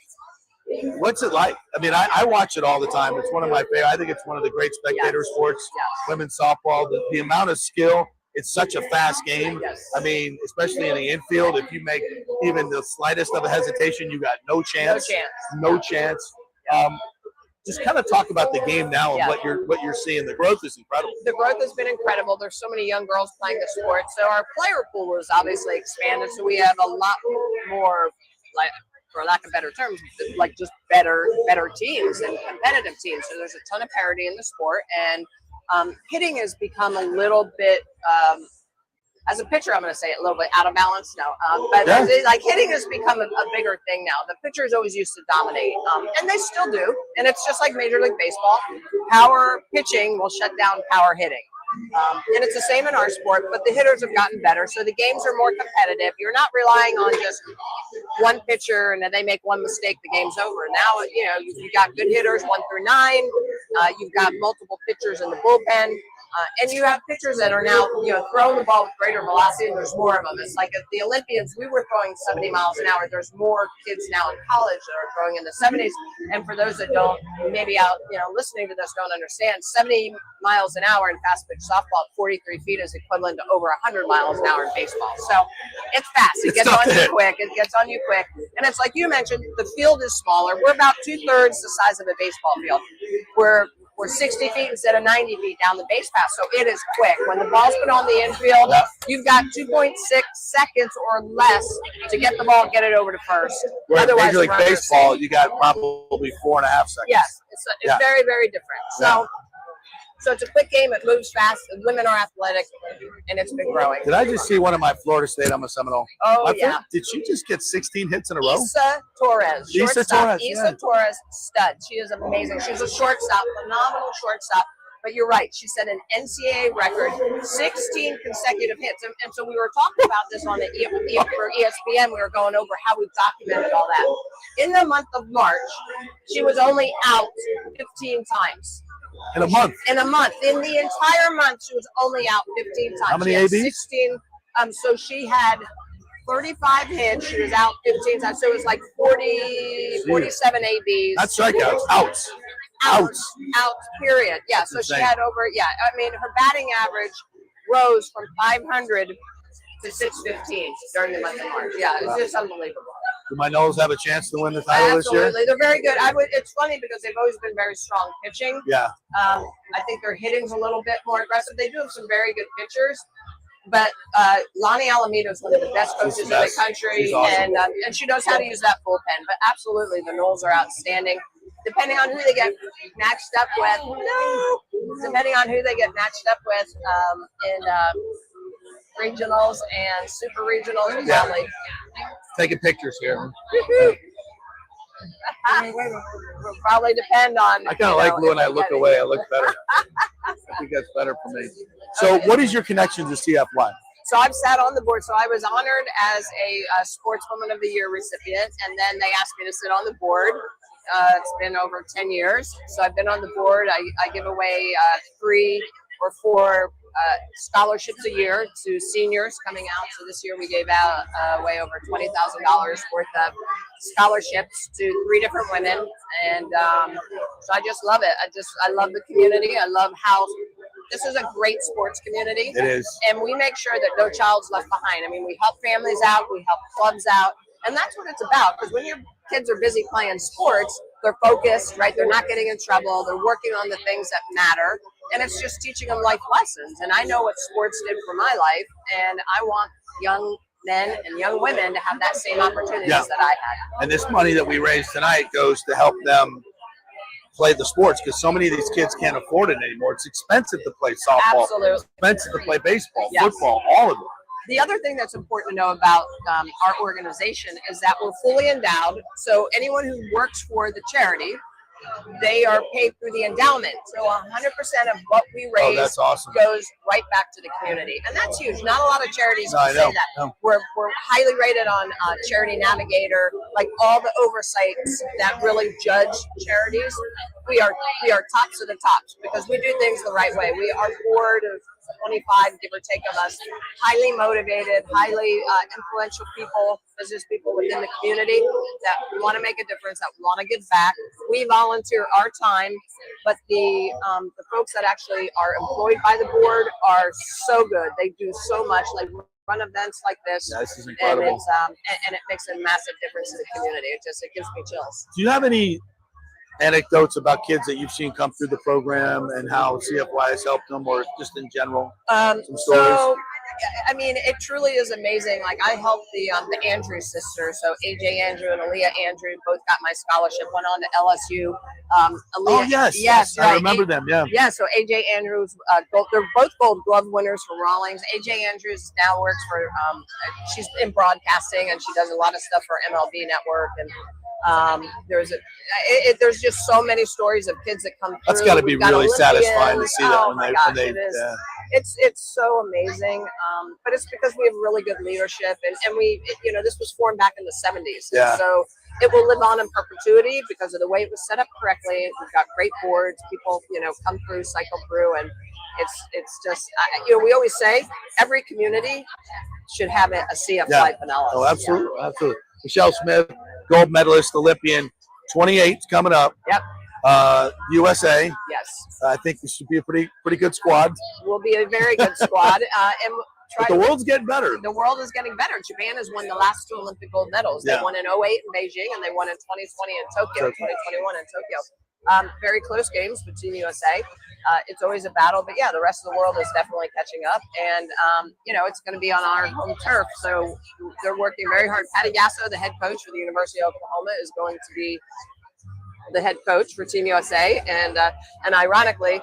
what's it like? I mean, I watch it all the time. It's one of my favorite. I think it's one of the great spectator sports. Women's softball, the amount of skill. It's such a fast game. I mean, especially in the infield, if you make even the slightest of a hesitation, you got no chance. No chance. Just kind of talk about the game now and what you're seeing. The growth is incredible. The growth has been incredible. There's so many young girls playing the sport. So our player pool is obviously expanded. So we have a lot more for lack of better terms, like just better teams and competitive teams. So there's a ton of parity in the sport, and hitting has become a little bit. As a pitcher, I'm going to say it a little bit out of balance now, but like hitting has become a bigger thing now. The pitchers always used to dominate, and they still do. And it's just like Major League Baseball. Power pitching will shut down power hitting. And it's the same in our sport, but the hitters have gotten better. So the games are more competitive. You're not relying on just one pitcher and then they make one mistake, the game's over. Now, you know, you've got good hitters 1 through 9. You've got multiple pitchers in the bullpen. And you have pitchers that are now, you know, throwing the ball with greater velocity, and there's more of them. It's like at the Olympians, we were throwing 70 miles an hour. There's more kids now in college that are throwing in the 70s. And for those that don't, maybe out, you know, listening to this don't understand, 70 miles an hour in fast pitch softball at 43 feet is equivalent to over 100 miles an hour in baseball. So it's fast. It gets on you quick. It gets on you quick. And it's like you mentioned, the field is smaller. We're about 2/3 the size of a baseball field. We're 60 feet instead of 90 feet down the base path, so it is quick. When the ball's put on the infield, you've got 2.6 seconds or less to get the ball, get it over to first. Whereas Major League Baseball, you got probably 4.5 seconds. Yes, it's very, very different. So it's a quick game. It moves fast. The women are athletic, and it's been growing. Did I just see one of my Florida State? I'm a Seminole. Oh, yeah. Did she just get 16 hits in a row? Isa Torres. Isa Torres, stud. She is amazing. She's a shortstop, phenomenal shortstop. But you're right. She set an NCAA record, 16 consecutive hits. And so we were talking about this on the for ESPN. We were going over how we documented all that. In the month of March, she was only out 15 times. In a month? In a month. In the entire month, she was only out 15 times. How many ABs? 16. So she had 35 hits. She was out 15 times. So it was like 47 ABs. Not strikeouts. Outs. Out, period. Yeah. That's so insane. She had over, I mean, her batting average rose from 500 to 615 during the month of March. Yeah, it's just unbelievable. Do my Noles have a chance to win the title this year? Absolutely. They're very good. It's funny because they've always been very strong pitching. Yeah. I think their hitting's a little bit more aggressive. They do have some very good pitchers. But Lonnie Alameda is one of the best coaches in the country, awesome. And she knows how to use that bullpen. But absolutely, the Noles are outstanding. Depending on who they get matched up with, in regionals and super regionals, probably. Taking pictures here. Will probably depend on. I kind of like when I look away. I look better. I think that's better for me. So, what is your connection to CFY? So I've sat on the board. So I was honored as a Sportswoman of the Year recipient, and then they asked me to sit on the board. It's been over 10 years. So I've been on the board. I give away 3 or 4 scholarships a year to seniors coming out. So this year we gave out way over $20,000 worth of scholarships to 3 different women. And so I just love it. I love the community. I love how this is a great sports community. It is. And we make sure that no child's left behind. I mean, we help families out. We help clubs out. And that's what it's about. Because when your kids are busy playing sports, they're focused, right? They're not getting in trouble. They're working on the things that matter. And it's just teaching them life lessons. And I know what sports did for my life. And I want young men and young women to have that same opportunities that I had. And this money that we raised tonight goes to help them play the sports, because so many of these kids can't afford it anymore. It's expensive to play softball. Absolutely. It's expensive to play baseball, football, all of it. The other thing that's important to know about our organization is that we're fully endowed. So anyone who works for the charity, they are paid through the endowment. So 100% of what we raise goes right back to the community. And that's huge. Not a lot of charities can say that. No. We're highly rated on Charity Navigator, like all the oversights that really judge charities. We are tops of the tops because we do things the right way. We are board of 25, give or take, of us, highly motivated, highly influential people, business people within the community that want to make a difference, that want to give back. We volunteer our time, but the folks that actually are employed by the board are so good. They do so much. Like run events like this, this is incredible. And it makes a massive difference in the community. It gives me chills. Do you have any anecdotes about kids that you've seen come through the program and how CFY has helped them, or just in general? So I mean, it truly is amazing. Like I helped the Andrews sisters, so AJ Andrew and Aaliyah Andrew both got my scholarship. Went on to LSU. Oh yes, I remember them. Yeah. Yeah. So AJ Andrews, they're both Gold Glove winners for Rawlings. AJ Andrews now works for. She's in broadcasting and she does a lot of stuff for MLB Network and. There's just so many stories of kids that come through. That's got to be really satisfying to see that when they it is. Yeah. It's so amazing. But it's because we have really good leadership and we, this was formed back in the 70s. Yeah. So it will live on in perpetuity because of the way it was set up correctly. We've got great boards. People, come through, cycle through, and it's just, we always say every community should have a CF Life finalist. Oh, absolutely, absolutely. Michelle Smith, gold medalist, Olympian, 28 coming up. Yep. USA. Yes. I think this should be a pretty good squad. Will be a very good squad. But the world's getting better. The world is getting better. Japan has won the last 2 Olympic gold medals. They won in 08 in Beijing and they won in 2020 in Tokyo, 2021 in Tokyo. Very close games between USA. It's always a battle, but yeah, the rest of the world is definitely catching up, and it's going to be on our home turf. So they're working very hard. Patty Gasso, the head coach for the University of Oklahoma, is going to be the head coach for Team USA, and ironically,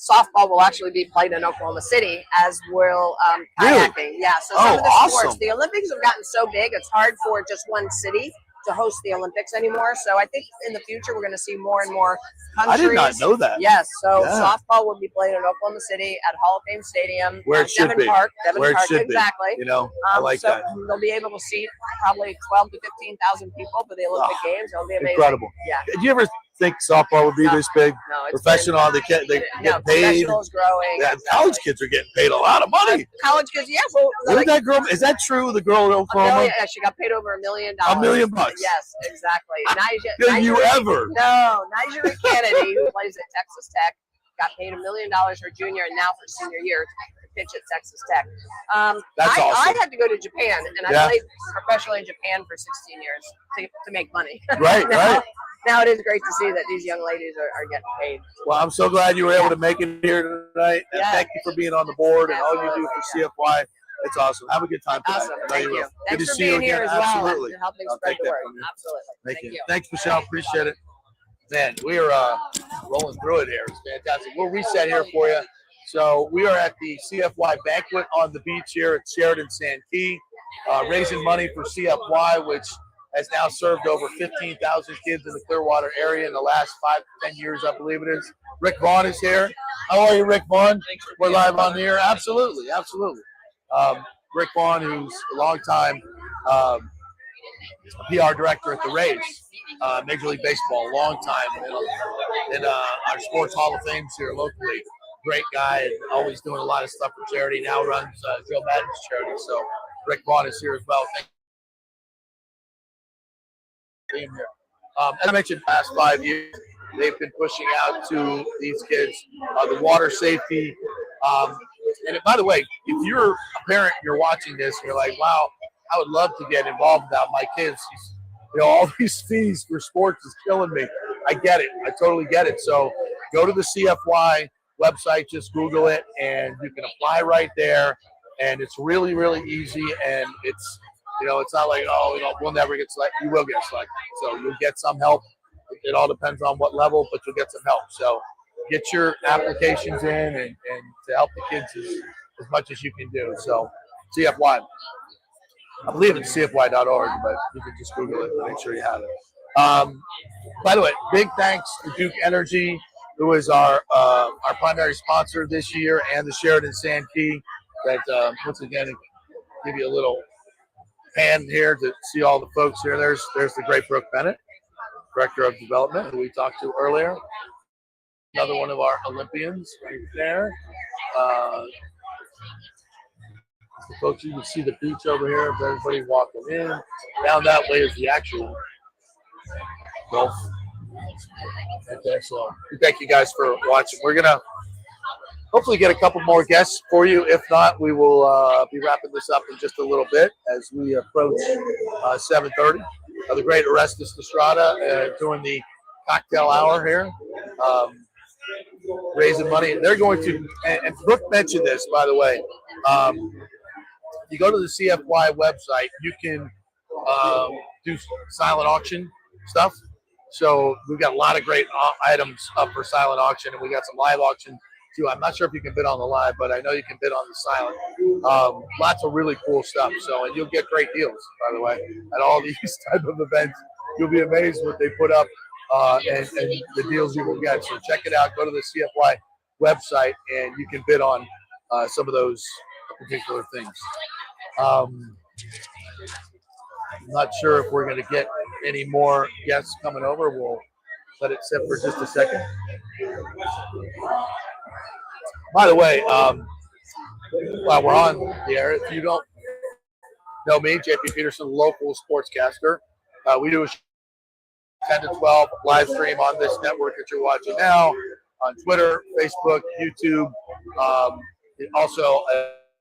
softball will actually be played in Oklahoma City, as will kayaking. Really? Yeah, so some of the sports. Awesome. The Olympics have gotten so big; it's hard for just one city to host the Olympics anymore. So I think in the future we're going to see more and more countries. I did not know that. Yes, so softball will be played in Oklahoma City at Hall of Fame Stadium, where it should be. Devon Park, exactly. Be. I like that. They'll be able to seat probably 12 to 15,000 people for the Olympic Games. It'll be amazing. Incredible. Yeah. Did you ever think softball would be this big? No, it's professional. They get paid. Professional's growing. Yeah, college kids are getting paid a lot of money. College kids, yeah. Well, that girl? Is that true? The girl in Oklahoma? Yeah, she got paid over $1 million. $1 million. Yes, exactly. Did you ever? No, Nigeria Kennedy, who plays at Texas Tech, got paid $1 million her junior and now for senior year to pitch at Texas Tech. That's awesome. I had to go to Japan, and I played professionally in Japan for 16 years to make money. Right, right. Now it is great to see that these young ladies are getting paid. Well, I'm so glad you were able to make it here tonight. And thank you for being on the board and all you do for CFY. It's awesome. Have a good time tonight. Awesome. Thank you. Good to see you again. Absolutely. Well, helping spread the word. Absolutely. Thank you. Thanks, Michelle. Appreciate it. Man, we are rolling through it here. It's fantastic. We'll reset here for you. So we are at the CFY Banquet on the beach here at Sheridan Sand Key, raising money for CFY, which has now served over 15,000 kids in the Clearwater-area in the last 5 to 10 years, I believe it is. Rick Vaughn is here. How are you, Rick Vaughn? We're live on the air. Absolutely, absolutely. Rick Vaughn, who's a long-time PR director at the Rays, Major League Baseball, long time in our Sports Hall of Fames here locally. Great guy, and always doing a lot of stuff for charity. Now runs Joe Madden's charity. So Rick Vaughn is here as well. Thank you. Here. As I mentioned, the past 5 years, they've been pushing out to these kids the water safety. And by the way, if you're a parent, you're watching this, and you're like, wow, I would love to get involved without my kids. All these fees for sports is killing me. I get it. I totally get it. So go to the CFY website, just Google it, and you can apply right there. And it's really, really easy. And it's, it's not like, we'll never get selected. You will get selected. So you'll get some help. It all depends on what level, but you'll get some help. So get your applications in and to help the kids as much as you can do. So CFY. I believe it's CFY.org, but you can just Google it and make sure you have it. By the way, big thanks to Duke Energy, who is our primary sponsor this year, and the Sheridan Sand Key. That once again, give you a little hand here to see all the folks here. There's the great Brooke Bennett, Director of Development, who we talked to earlier. Another one of our Olympians right there. The folks, you can see the beach over here. Everybody walking in. Down that way is the actual golf. Okay, so thank you guys for watching. We're gonna hopefully get a couple more guests for you. If not, we will be wrapping this up in just a little bit as we approach 7:30. The great Orestes Estrada doing the cocktail hour here. raising money. They're going to, and Brooke mentioned this, by the way. You go to the CFY website, you can do silent auction stuff. So we've got a lot of great items up for silent auction, and we got some live auction too. I'm not sure if you can bid on the live, but I know you can bid on the silent. Lots of really cool stuff. So, and you'll get great deals, by the way, at all these type of events. You'll be amazed what they put up and the deals you will get. So check it out. Go to the CFY website, and you can bid on some of those particular things. I'm not sure if we're going to get any more guests coming over. We'll let it sit for just a second. By the way, while we're on the air, if you don't know me, JP Peterson, local sportscaster, we do a 10 to 12 live stream on this network that you're watching now, on Twitter, Facebook, YouTube, also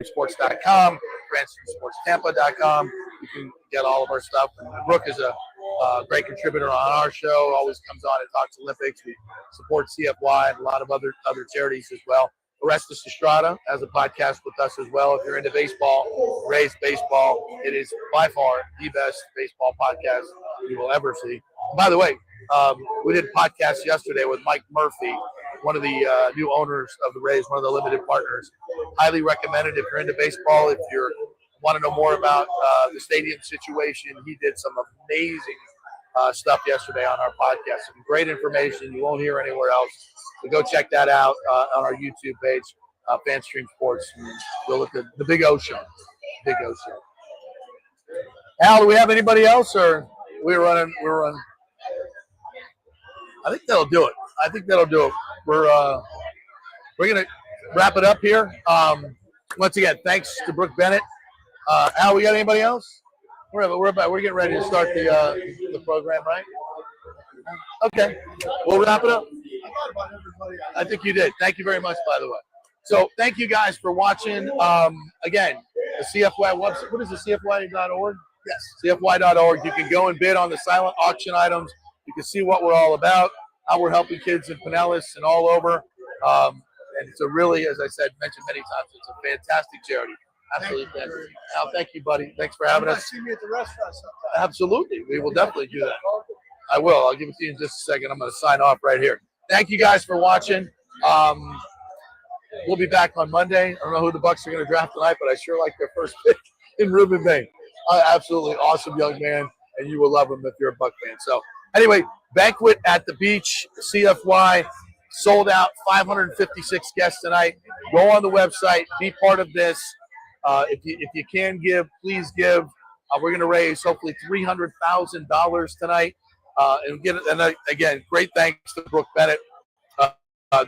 sports.com, GrandStreetSportsTampa.com. You can get all of our stuff. And Brooke is a great contributor on our show, always comes on and talks Olympics. We support CFY and a lot of other charities as well. Orestes Estrada has a podcast with us as well. If you're into baseball, Rays baseball, it is by far the best baseball podcast you will ever see. And by the way, we did a podcast yesterday with Mike Murphy, one of the new owners of the Rays, one of the limited partners. Highly recommended if you're into baseball. If you want to know more about the stadium situation, he did some amazing stuff yesterday on our podcast. Some great information you won't hear anywhere else. So go check that out on our YouTube page, FanStream Sports. Go look at the Big O Show. Big O Show. Al, do we have anybody else, or we're running? I think that'll do it. We're gonna wrap it up here. Once again, thanks to Brooke Bennett. Al, we got anybody else? We're getting ready to start the program, right? Okay, we'll wrap it up. I think you did. Thank you very much, by the way. So thank you guys for watching. Again, the CFY website. What is the CFY.org? Yes, CFY.org. You can go and bid on the silent auction items. You can see what we're all about, how we're helping kids in Pinellas and all over. And it's a really, as I said, mentioned many times, it's a fantastic charity. Absolutely fantastic. Al, thank you, buddy. Thanks for having us. See me at the restaurant sometime. Absolutely. We will definitely do that. I will. I'll give it to you in just a second. I'm going to sign off right here. Thank you guys for watching. We'll be back on Monday. I don't know who the Bucks are going to draft tonight, but I sure like their first pick in Ruben Bain. Absolutely awesome young man, and you will love him if you're a Buck fan. So anyway, Banquet at the Beach, CFY, sold out, 556 guests tonight. Go on the website, be part of this. If you can give, please give. We're going to raise hopefully $300,000 tonight. And again, great thanks to Brooke Bennett,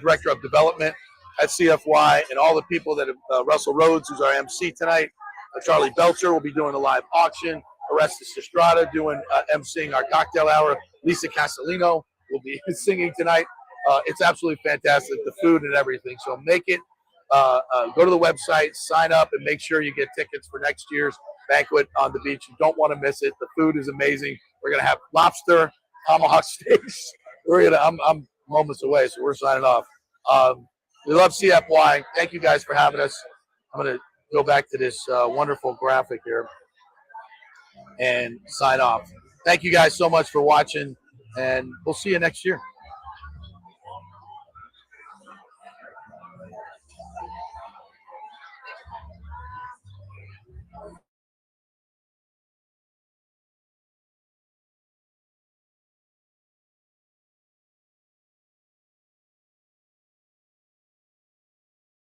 Director of Development at CFY, and all the people that have, Russell Rhodes, who's our MC tonight. Charlie Belcher will be doing a live auction. Orestes Estrada doing emceeing our cocktail hour. Lisa Castellino will be singing tonight. It's absolutely fantastic, the food and everything. So make it. Go to the website, sign up, and make sure you get tickets for next year's Banquet on the Beach. You don't want to miss it. The food is amazing. We're gonna have lobster, tomahawk steaks. I'm moments away, so we're signing off. We love CFY. Thank you guys for having us. I'm gonna go back to this wonderful graphic here and sign off. Thank you guys so much for watching, and we'll see you next year.